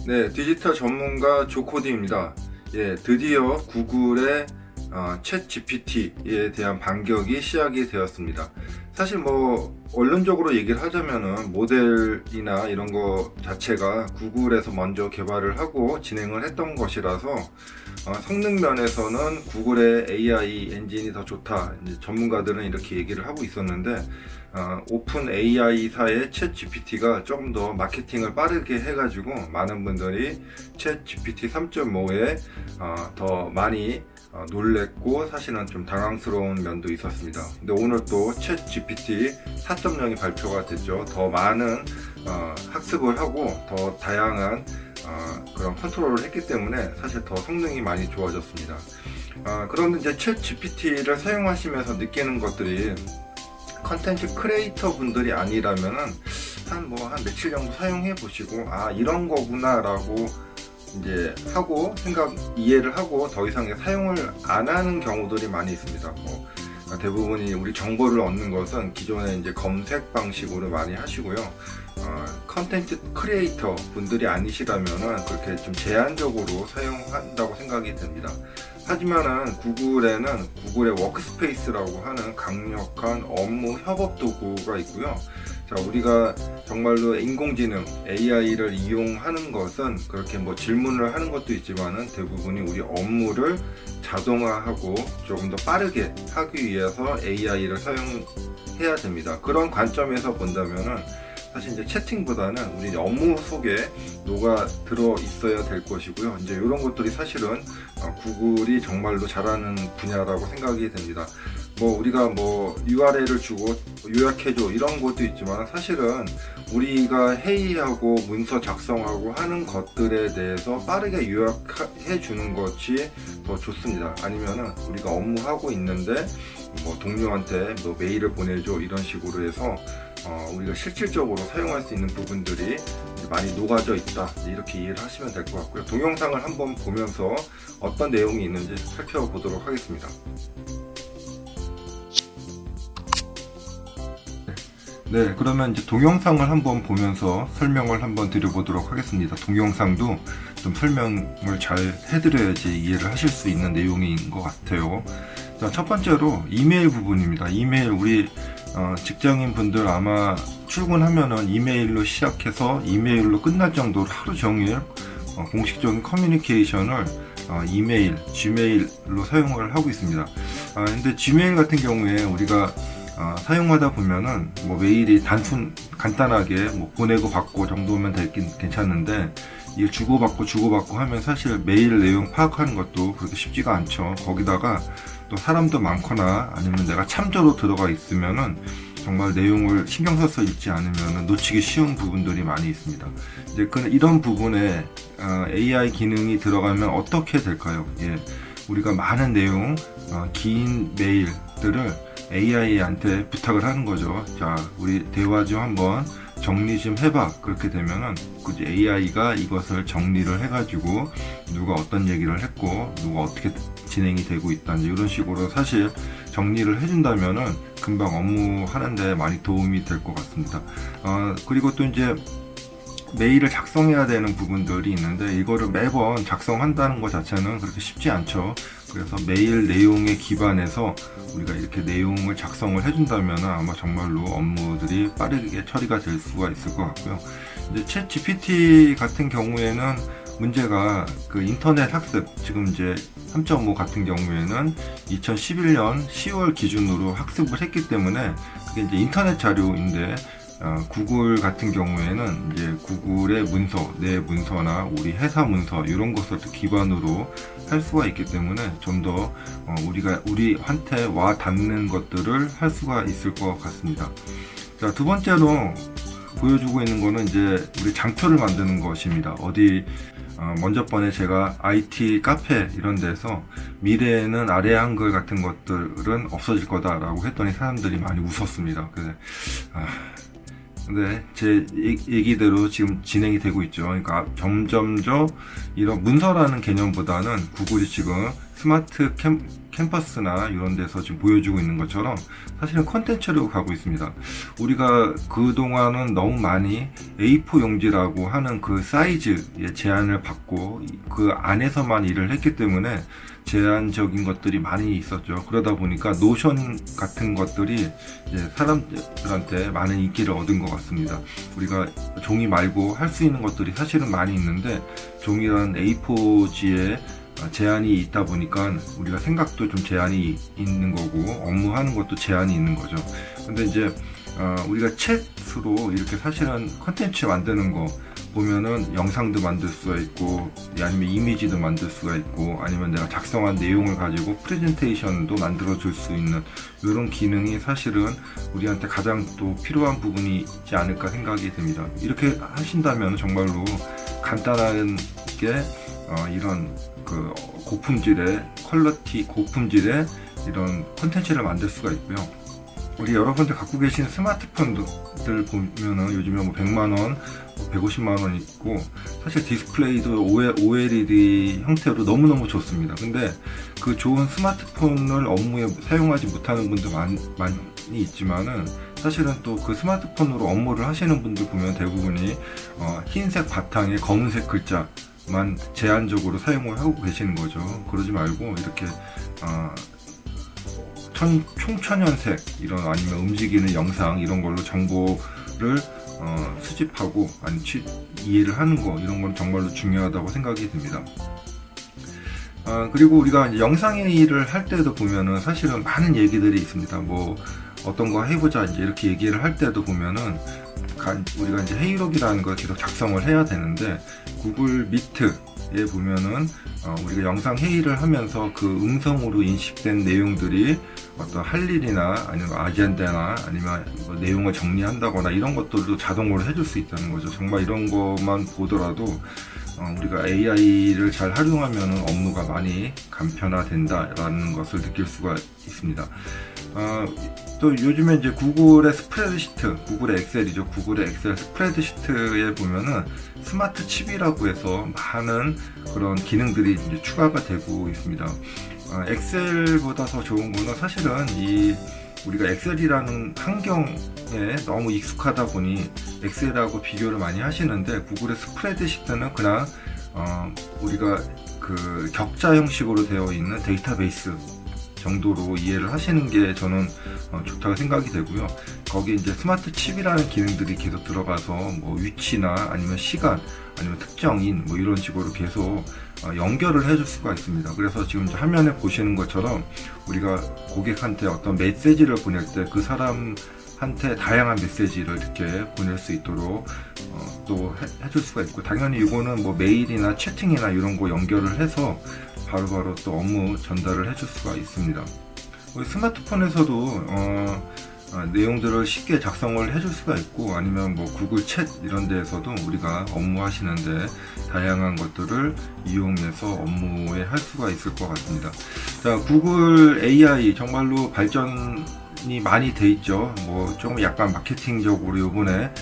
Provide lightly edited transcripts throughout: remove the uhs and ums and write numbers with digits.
네, 디지털 전문가 조코디입니다. 예, 드디어 구글의 챗 GPT에 대한 반격이 시작이 되었습니다. 사실 뭐 원론적으로 얘기를 하자면은 모델이나 이런 거 자체가 구글에서 먼저 개발을 하고 진행을 했던 것이라서 성능 면에서는 구글의 AI 엔진이 더 좋다. 이제 전문가들은 이렇게 얘기를 하고 있었는데 오픈 AI사의 챗 GPT가 조금 더 마케팅을 빠르게 해가지고 많은 분들이 챗 GPT 3.5에 더 많이 놀랬고 사실은 좀 당황스러운 면도 있었습니다. 근데 오늘 또 챗 GPT 4.0이 발표가 됐죠. 더 많은 학습을 하고 더 다양한 그런 컨트롤을 했기 때문에 사실 더 성능이 많이 좋아졌습니다. 그런데 이제 챗 GPT를 사용하시면서 느끼는 것들이 컨텐츠 크리에이터 분들이 아니라면은 한 며칠 정도 사용해 보시고 이런 거구나 라고 이제 하고 이해를 하고 더 이상 사용을 안 하는 경우들이 많이 있습니다. 대부분이 우리 정보를 얻는 것은 기존에 이제 검색 방식으로 많이 하시고요. 컨텐츠 크리에이터 분들이 아니시라면은 그렇게 좀 제한적으로 사용한다고 생각이 됩니다. 하지만은 구글에는 구글의 워크스페이스라고 하는 강력한 업무 협업 도구가 있고요. 자, 우리가 정말로 인공지능 AI를 이용하는 것은 그렇게 질문을 하는 것도 있지만은 대부분이 우리 업무를 자동화하고 조금 더 빠르게 하기 위해서 AI를 사용해야 됩니다. 그런 관점에서 본다면은 사실 이제 채팅보다는 우리 업무 속에 녹아 들어 있어야 될 것이고요. 이제 이런 것들이 사실은 구글이 정말로 잘하는 분야라고 생각이 됩니다. 우리가 URL을 주고 요약해줘 이런 것도 있지만 사실은 우리가 회의하고 문서 작성하고 하는 것들에 대해서 빠르게 요약해 주는 것이 더 좋습니다. 아니면은 우리가 업무하고 있는데 동료한테 메일을 보내줘 이런 식으로 해서 우리가 실질적으로 사용할 수 있는 부분들이 많이 녹아져 있다 이렇게 이해를 하시면 될 것 같고요. 동영상을 한번 보면서 어떤 내용이 있는지 살펴보도록 하겠습니다. 네, 그러면 이제 동영상을 한번 보면서 설명을 한번 드려보도록 하겠습니다. 동영상도 좀 설명을 잘 해드려야지 이해를 하실 수 있는 내용인 것 같아요. 자, 첫 번째로 이메일 부분입니다. 이메일 우리 직장인 분들 아마 출근하면은 이메일로 시작해서 이메일로 끝날 정도로 하루 종일 공식적인 커뮤니케이션을 이메일, 지메일로 사용을 하고 있습니다. 근데 지메일 같은 경우에 우리가 사용하다 보면은 메일이 간단하게 보내고 받고 정도면 괜찮은데 이게 주고받고 하면 사실 메일 내용 파악하는 것도 그렇게 쉽지가 않죠. 거기다가 또 사람도 많거나 아니면 내가 참조로 들어가 있으면은 정말 내용을 신경 써서 읽지 않으면 놓치기 쉬운 부분들이 많이 있습니다. 이제 이런 부분에 AI 기능이 들어가면 어떻게 될까요? 우리가 많은 내용, 긴 메일들을 AI한테 부탁을 하는 거죠. 자, 우리 대화 좀 한번 정리 좀 해봐. 그렇게 되면은 AI가 이것을 정리를 해가지고 누가 어떤 얘기를 했고 누가 어떻게 진행이 되고 있다 이런 식으로 사실 정리를 해준다면은 금방 업무 하는데 많이 도움이 될 것 같습니다. 그리고 또 이제 메일을 작성해야 되는 부분들이 있는데 이거를 매번 작성한다는 것 자체는 그렇게 쉽지 않죠. 그래서 메일 내용에 기반해서 우리가 이렇게 내용을 작성을 해준다면 아마 정말로 업무들이 빠르게 처리가 될 수가 있을 것 같고요. 이제 챗 GPT 같은 경우에는 문제가 인터넷 학습, 지금 이제 3.5 같은 경우에는 2011년 10월 기준으로 학습을 했기 때문에 그게 이제 인터넷 자료인데 구글 같은 경우에는 이제 구글의 문서, 내 문서나 우리 회사 문서 이런 것을 기반으로 할 수가 있기 때문에 좀 더 우리한테 와 닿는 것들을 할 수가 있을 것 같습니다. 자, 두 번째로 보여주고 있는 거는 이제 우리 장표를 만드는 것입니다. 먼저 번에 제가 IT 카페 이런 데서 미래에는 아래 한글 같은 것들은 없어질 거다라고 했더니 사람들이 많이 웃었습니다. 근데 제 얘기대로 지금 진행이 되고 있죠. 그러니까 점점 이런 문서라는 개념보다는 구글이 지금 스마트 캠퍼스나 이런 데서 지금 보여주고 있는 것처럼 사실은 컨텐츠로 가고 있습니다. 우리가 그동안은 너무 많이 A4 용지라고 하는 그 사이즈의 제한을 받고 그 안에서만 일을 했기 때문에 제한적인 것들이 많이 있었죠. 그러다 보니까 노션 같은 것들이 이제 사람들한테 많은 인기를 얻은 것 같습니다. 우리가 종이 말고 할 수 있는 것들이 사실은 많이 있는데 종이란 A4지에 제한이 있다 보니까 우리가 생각도 좀 제한이 있는 거고 업무하는 것도 제한이 있는 거죠. 근데 이제 우리가 챗으로 이렇게 사실은 컨텐츠 만드는 거 보면은 영상도 만들 수가 있고 아니면 이미지도 만들 수가 있고 아니면 내가 작성한 내용을 가지고 프레젠테이션도 만들어 줄 수 있는 이런 기능이 사실은 우리한테 가장 또 필요한 부분이 있지 않을까 생각이 됩니다. 이렇게 하신다면 정말로 간단하게 이런 그 고품질의 퀄리티 고품질의 이런 콘텐츠를 만들 수가 있고요. 우리 여러분들 갖고 계신 스마트폰들 보면은 요즘에 뭐 100만원, 150만원 있고 사실 디스플레이도 OLED 형태로 너무너무 좋습니다. 근데 그 좋은 스마트폰을 업무에 사용하지 못하는 분도 많이 있지만은 사실은 또 그 스마트폰으로 업무를 하시는 분들 보면 대부분이 흰색 바탕에 검은색 글자만 제한적으로 사용을 하고 계시는 거죠. 그러지 말고 이렇게 총천연색 이런 아니면 움직이는 영상 이런 걸로 정보를 수집하고 아니 이해를 하는 거 이런 건 정말로 중요하다고 생각이 듭니다. 그리고 우리가 이제 영상회의를 할 때도 보면은 사실은 많은 얘기들이 있습니다. 뭐 어떤 거 해보자 이제 이렇게 얘기를 할 때도 보면은 우리가 이제 회의록이라는 걸 계속 작성을 해야 되는데 구글 미트에 보면은 우리가 영상 회의를 하면서 그 음성으로 인식된 내용들이 어떤 할 일이나 아니면 아젠다나 아니면 뭐 내용을 정리한다거나 이런 것들도 자동으로 해줄 수 있다는 거죠. 정말 이런 것만 보더라도 우리가 AI를 잘 활용하면 업무가 많이 간편화된다라는 것을 느낄 수가 있습니다. 또 요즘에 이제 구글의 스프레드시트, 구글의 엑셀이죠. 구글의 엑셀 스프레드시트에 보면은 스마트 칩이라고 해서 많은 그런 기능들이 이제 추가가 되고 있습니다. 엑셀보다 더 좋은 거는 사실은 우리가 엑셀이라는 환경에 너무 익숙하다 보니 엑셀하고 비교를 많이 하시는데 구글의 스프레드시트는 그냥 우리가 그 격자 형식으로 되어 있는 데이터베이스 정도로 이해를 하시는 게 저는 좋다고 생각이 되고요. 거기 이제 스마트 칩이라는 기능들이 계속 들어가서 뭐 위치나 아니면 시간 아니면 특정인 뭐 이런 식으로 계속 연결을 해줄 수가 있습니다. 그래서 지금 이제 화면에 보시는 것처럼 우리가 고객한테 어떤 메시지를 보낼 때 그 사람한테 다양한 메시지를 이렇게 보낼 수 있도록 또 해줄 수가 있고 당연히 이거는 뭐 메일이나 채팅이나 이런 거 연결을 해서 바로바로 또 업무 전달을 해줄 수가 있습니다. 우리 스마트폰에서도 내용들을 쉽게 작성을 해줄 수가 있고 아니면 뭐 구글 챗 이런 데에서도 우리가 업무하시는데 다양한 것들을 이용해서 업무에 할 수가 있을 것 같습니다. 자, 구글 AI 정말로 발전이 많이 돼 있죠. 뭐 조금 약간 마케팅적으로 요번에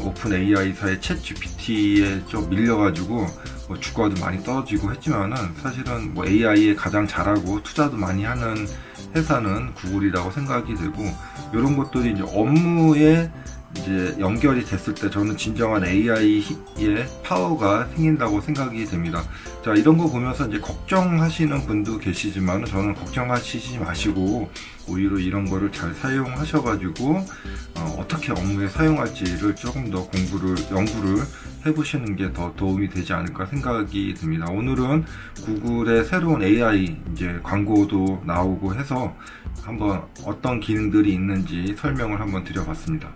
오픈 AI사의 챗 GPT에 좀 밀려가지고 뭐 주가도 많이 떨어지고 했지만은 사실은 뭐 AI에 가장 잘하고 투자도 많이 하는 회사는 구글이라고 생각이 되고 이런 것들이 이제 업무에 이제 연결이 됐을 때 저는 진정한 AI의 파워가 생긴다고 생각이 됩니다. 자, 이런 거 보면서 이제 걱정하시는 분도 계시지만 저는 걱정하시지 마시고 오히려 이런 거를 잘 사용하셔가지고 어떻게 업무에 사용할지를 조금 더 연구를 해보시는 게 더 도움이 되지 않을까 생각이 듭니다. 오늘은 구글의 새로운 AI 이제 광고도 나오고 해서 한번 어떤 기능들이 있는지 설명을 한번 드려봤습니다.